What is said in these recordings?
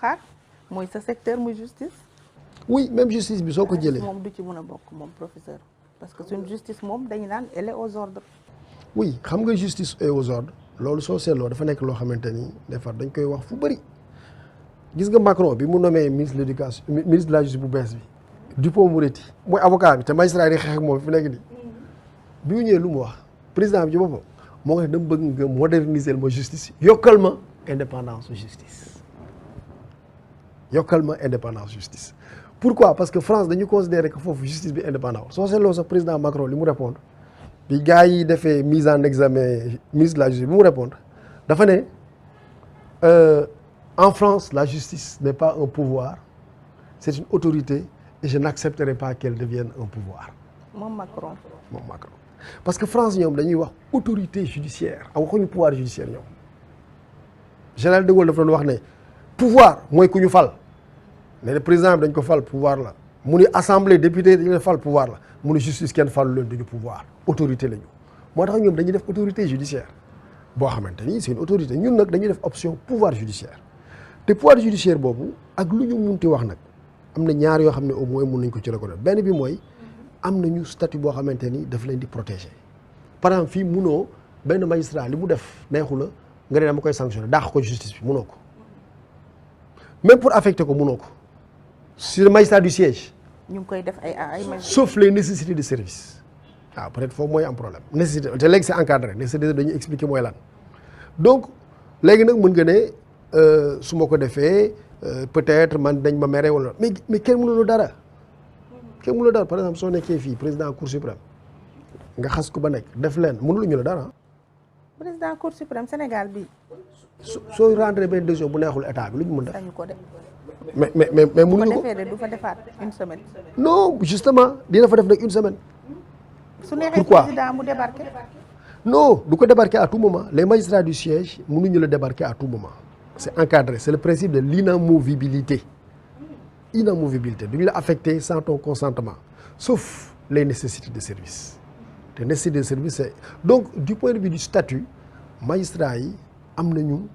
xaar mooy sa secteur muy justice. oui même justice bi soo ko jëlee. moom du ci mën a bokk moom professeur parce que suñ justice moom dañu naan elle est aux ordres. oui xam nga justice et aux ordres loolu soo seetloo dafa nekk loo xamante ni des fois dañ koy wax fu bëri gis nga Macron bi mu nommé ministre de l'éducation ministre de la justice bu bees bi Dupond-Moretti mooy avocat bi te magistrat yi xeex ak moom fi nekk nii bi mu ñëwee lu mu wax président bi ci boppam moo ko dama bëgg nga moderniser ma justice yokkal ma indépendance justice yokkal ma indépendance justice. pourquoi parce que France dañu considérer que foofu justice bi indépendant soo seetloo sax président Macron li mu répondre bi gars yi defee mise en examen ministre de la justice bi mu répondre dafa ne en France la justice n'est pas un pouvoir c'est une autorité et je n'accepterai pas qu'elle devienne un pouvoir. moom Macron. parce que France ñoom dañuy wax autorité judiciaire am waxuñu pouvoir judiciaire ñoom général de Gaulle dafa doon wax ne pouvoir mooy ku ñu fal ne le président bi dañ ko fal pouvoir la mu ni assemblée député dañu ne fal pouvoir la mu ni justice kenn falu leen duñu pouvoir autorité la ñu moo tax ñoom dañuy def autorité judiciaire boo xamante ni c'est une autorité ñun nag dañuy def option pouvoir judiciaire te pouvoir judiciaire boobu ak lu ñu munti wax nag am na ñaar yoo xam ne au moins mun nañ ko ci reconnaître benn bi mooy am nañu statut boo xamante ni daf leen di protéger par exemple fii munoo benn magistrat li mu def neexu la nga ne dama koy sanctionner dàq ko justice bi munoo ko même pour affecter ko munoo ko sur le magistrat du siège. ñu ngi koy def ay sauf les nécessités de service waaw peut-être foofu mooy am problème nécessité te léegi c'est encadré nécessité dañuy expliquer mooy lan donc léegi nag mën nga ne su ma ko defee peut-être man dañ ma mere wala mais kenn mënuloo dara. kenn mënuloo dara par exemple soo nekkee fii président cour suprême nga xas ko ba nekk def leen mënuluñu la dara. président cour suprême Sénégal bi. soo rentré benn décision bu neexul état bi lu ñu mën def. sañu ko de. mais mënuñu ko bu ko defee du fa defaat une semaine. non justement dina fa def nag une semaine. su neexee président mu débarqué. non du ko débarquer à tout moment les magistrats du siège mënuñu la débarquer à tout moment c'est encadré c'est le principe de l'inamovibilité. Inamovibilité duñu la affecté sans ton consentement sauf les nécessités de service te nécessités de service c'est donc du point de vue du statut magistrats yi am nañu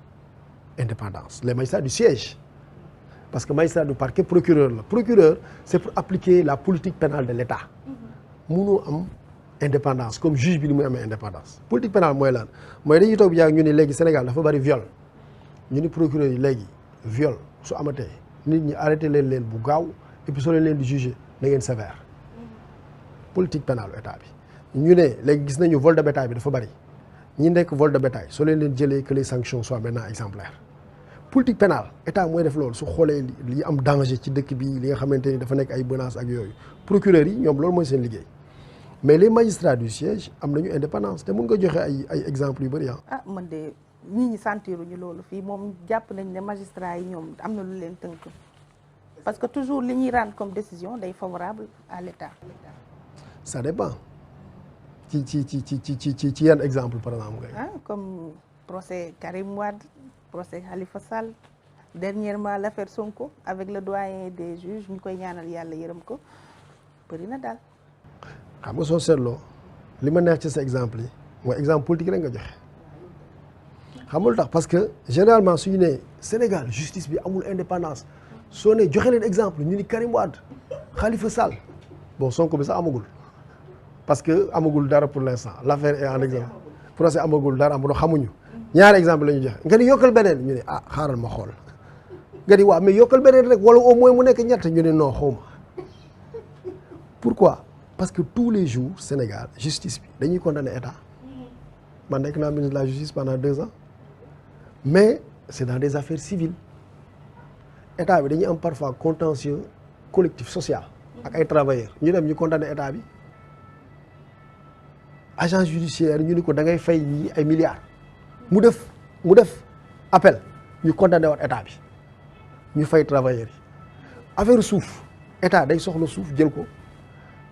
indépendance les magistrats du siège parce que magistrat du parquet procureur la procureur c'est pour appliquer la politique pénale de l'État mënoo am indépendance comme juge bi ni muy amee indépendance politique pénale mooy lan mooy dañuy toog bi yàgg ñu ni léegi Sénégal dafa bari viol ñu ni procureur yi léegi viol su amatee nit ñi arrêté leen bu gaaw et puis soo leen di juger na ngeen sévère politique pénale état bi ñu ne léegi gis nañu vol de bétail bi dafa bari ñi nekk vol de bétail soo leen jëlee que les sanctions soient maintenant exemplaires politique pénale état mooy def loolu su xoolee li am danger ci dëkk bi li nga xamante ni dafa nekk ay menaces ak yooyu procureurs yi ñoom loolu mooy seen liggéey mais les magistrats du siège am nañu indépendance te mun nga joxe ay exemples yu bari man de nit ñi sentiruñu loolu fii moom jàpp nañ ne magistrat yi ñoom am na lu leen tënk parce que toujours li ñuy rendre comme décision day favorable à l'État. ça dépend ci yan exemple par exemple. comme procès Karim Wade procès Khalifa Sall dernièrement l'affaire Sonko avec le doyen des juges ñu koy ñaanal yàlla yërëm ko bëri na daal. xam nga soo seetloo li ma neex ci sa exemple yi mooy exemple politique rek nga joxe. xamul tax parce que généralement suñu ne Sénégal justice bi amul indépendance soo ne joxe leen exemple ñu ni Karim Wade Khalifa Sall bon Sonko bi sax amagul parce que amagul dara pour l'instant l'affaire est en exemple procès amagul dara amul xamuñu ñaari exemple la ñu joxe nga ni yokkal beneen ñu ne xaaral ma xool nga ni waaw mais yokkal beneen rek wala au moins mu nekk ñett ñu ne non xawma pourquoi parce que tous les jours Sénégal justice bi dañuy condamner état man nekk naa ministre de la justice pendant 2 ans mais c'est dans des affaires civiles état bi dañuy am parfois contentieux collectif social ak ay travailleurs ñu dem ñu condamner état bi agence judiciaire ñu ni ko da ngay fay ñi ay milliards mu def appel ñu condamné waat état bi ñu fay travailleurs yi affaire suuf état day soxla suuf jël ko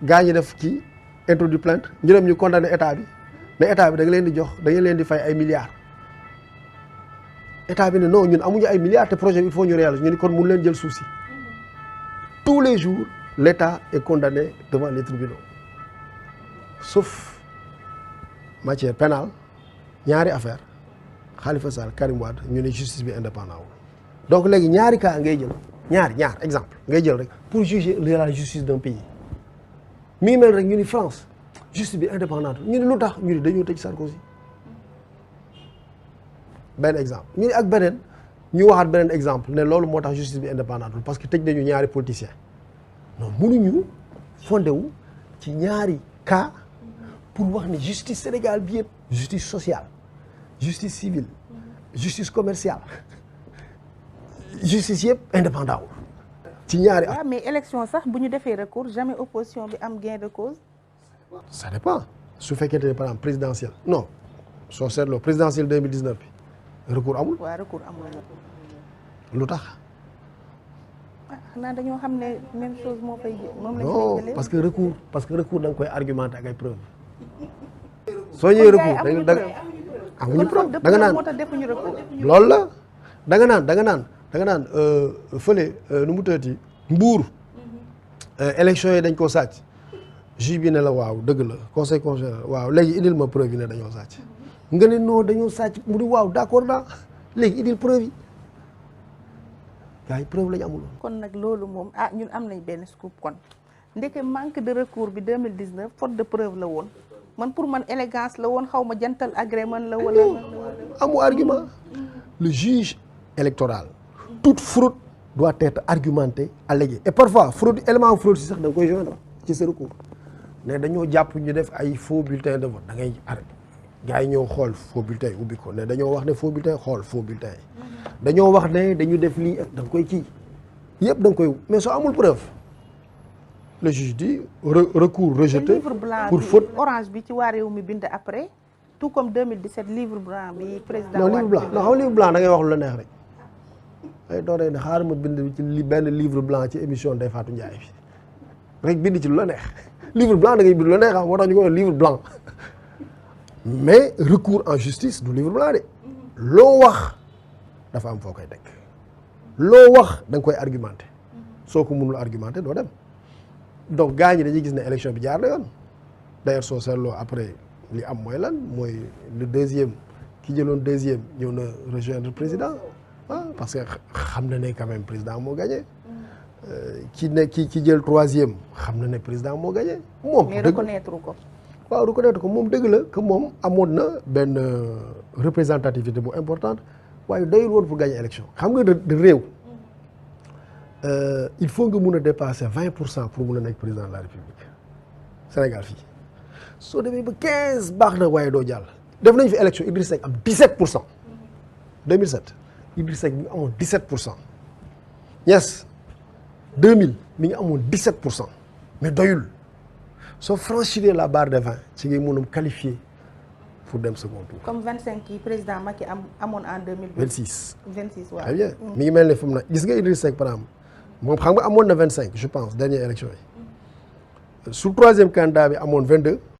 gaa ñi def ci introduit plainte ñu dem ñu condamné état bi mais état bi da nga leen di jox da ngeen leen di fay ay milliards état bi ne non ñun amuñu ay milliards te projet bi il faut ñu réaliser ñu ni kon mun leen jël suuf si tous les jours l'état est condamné devant les tribunaux sauf matière pénale ñaari affaire Khalifa Sall Karim Wade ñu ne justice bi indépendant wul donc léegi ñaari cas ngay jël ñaar exemple ngay jël rek pour juger la justice d'un pays mi ngi mel rek ñu ni France justice bi indépendante ñu ni lu tax ñu ni dañoo tëj Sarkozy benn exemple ñu ni ak beneen ñu waxaat beneen exemple ne loolu moo tax justice bi indépendante parce que tëj nañu ñaari politiciens non mënuñu fondé wu ci ñaari cas pour wax ne justice Sénégal bi yëpp justice sociale justice civile justice commerciale justice yëpp indépendant wu ci ñaari at. mais élection sax bu ñu defee recours jamais opposition bi am gain de cause. ça dépend su fekkente ne par exemple présidentielle non soo seetloo présidentielle 2019 bi recours amul. waaw recours amul. lu tax. xanaa dañoo xam ne même chose moo fay moom la non jëlee. parce que recours da nga koy argumenter ak ay preuves. soo ñëwee recours amuñu preuve da nga naan moo tax defuñu recours. loolu la da nga naan fële nu mu tëddee Mbuur. élection yi dañ koo sàcc. juge bi ne la waaw dëgg la conseil constitutionnel waaw léegi indil ma preuve yi ne dañoo sàcc. nga ne non dañoo sàcc mu di waaw d'accord naa léegi indil preuve yi. gars yi preuve lañu amul. kon nag loolu moom ñun am nañ benn scoop kon ndeke manque de recours bi 2019 faute de preuve la woon man pour man élégance la woon xaw ma jantal agrément la wala. amu argument. le juge électoral toute fraude doit être argumentée alléguée et parfois fraude élément fraude si sax da nga koy joindre ci sa recours ne dañoo jàpp ñu def ay faux bulletins de vote da ngay arrêté gars yi ñoo xool faux bulletins yi ubbi ko ne dañoo wax ne faux bulletins xool faux bulletins yi dañoo wax ne dañu def lii da nga koy kii yëpp da nga koy mais soo amul preuve le juge dit recours rejeté pour faute. orange bi ci waa réew mi bind après tout comme 2017 livre blanc bi président. non livre blanc non xam livre blanc da ngay wax lu la neex rek ay dooree ne xaaral ma bind ci benn livre blanc ci émission Ndeye Fatou Ndiaye bi rek bind ci lu la neex livre blanc da ngay bind lu la neex xam moo tax ñu ko livre blanc mais recours en justice du livre blanc de loo wax dafa am foo koy teg loo wax da nga koy argumenté soo ko mënul argumenté doo dem donc gars ñi dañuy gis ne élection bi jaar na yoon d'ailleurs soo seetloo après li am mooy lan mooy le deuxième ki jëloon deuxième ñëw na rejoindre président parce que xam na ne quand même président moo gagné ki jël troisième xam na ne président moo gagné. moom mais reconnaître ko. waaw reconnaître ko moom dëgg la que moom amoon na benn représentativité bu importante waaye doyul woon pour gagner élection xam nga de réew il faut nga mun a dépasser 20% pour mun a nekk président de la république Sénégal fii soo demee ba 15 baax na waaye doo jàll. def nañ fi élection Idriss Seck am 17% 2007 Idriss Seck mi ngi amoon 17% Niass 2000 mi ngi amoon 17% mais doyul soo franchir la barre de 20 ci ngay mun a qualifier pour dem second tour. comme 25 yi président Macky amoon en 2012. 26 waaw. très bien mi ngi mel ne fu mu ne gis nga Idriss Seck par exemple moom xam nga amoon na 25 je pense dernière élection yi su troisième candidat bi amoon 22.